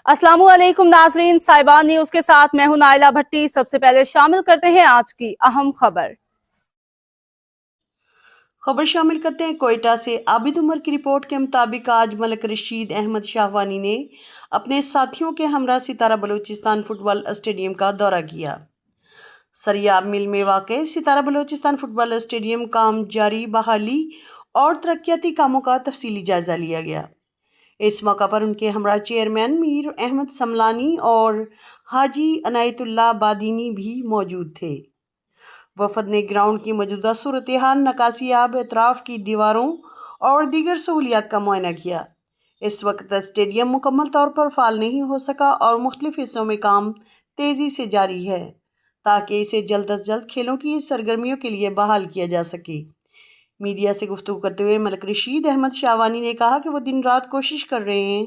अस्सलाम वालेकुम नाजरीन, साइबान न्यूज के साथ मैं हूं नाइला भट्टी। सबसे पहले शामिल करते हैं आज की अहम खबर। शामिल करते हैं कोयटा से। आबिद उमर की रिपोर्ट के मुताबिक आज मलिक रशीद अहमद शाहवानी ने अपने साथियों के हमरा सितारा बलूचिस्तान फुटबॉल स्टेडियम का दौरा किया। सरियाब मिल में वाक़ सितारा बलूचिस्तान फुटबॉल स्टेडियम काम जारी बहाली और तरक्याती कामों का तफसीली जायजा लिया गया। इस मौका पर उनके हमरा चेयरमैन मीर अहमद समलानी और हाजी अनायतुल्लाह बादीनी भी मौजूद थे। वफद ने ग्राउंड की मौजूदा सूरत हाल, नकासियाब एतराफ़ की दीवारों और दीगर सहूलियात का मुआयना किया। इस वक्त स्टेडियम मुकम्मल तौर पर फ़ाल नहीं हो सका और मुख्तलिफ हिस्सों में काम तेज़ी से जारी है ताकि इसे जल्द अज जल्द खेलों की सरगर्मियों के लिए बहाल किया जा सके। मीडिया से गुफ्तगू करते हुए मलिक रशीद अहमद शाहवानी ने कहा कि वो दिन रात कोशिश कर रहे हैं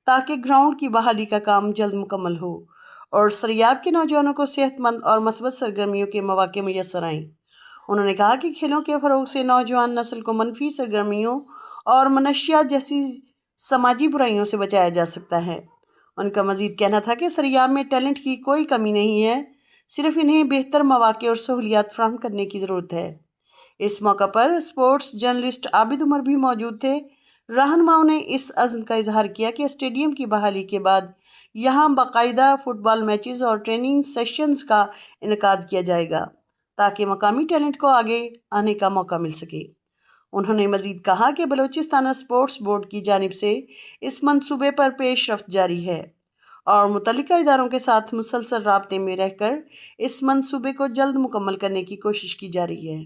ताकि ग्राउंड की बहाली का काम जल्द मुकम्मल हो और सरियाब के नौजवानों को सेहतमंद और मस्बत सरगर्मियों के मौके मुयस्सर आएँ। उन्होंने कहा कि खेलों के फ़रोग़ से नौजवान नस्ल को मनफी सरगर्मियों और मनशियात जैसी समाजी बुराइयों से बचाया जा सकता है। उनका मज़ीद कहना था कि सरियाब में टैलेंट की कोई कमी नहीं है, सिर्फ इन्हें बेहतर मौके और सहूलियात फराहम करने की ज़रूरत है। इस मौका पर स्पोर्ट्स जर्नलिस्ट आबिद उमर भी मौजूद थे। रहनुमाओं ने इस अज़्म का इजहार किया कि स्टेडियम की बहाली के बाद यहाँ बाकायदा फुटबॉल मैचेस और ट्रेनिंग सेशंस का इनेकाद किया जाएगा ताकि मकामी टैलेंट को आगे आने का मौका मिल सके। उन्होंने मज़ीद कहा कि बलूचिस्तान स्पोर्ट्स बोर्ड की जानिब से इस मंसूबे पर पेशरफ्त जारी है और मुतल्लिका इदारों के साथ मुसलसल राब्ते में रहकर इस मंसूबे को जल्द मुकम्मल करने की कोशिश की जा रही है।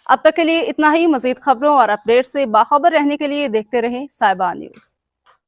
अब तक के लिए इतना ही। मजीद खबरों और अपडेट से बाखबर रहने के लिए देखते रहें साइबान न्यूज।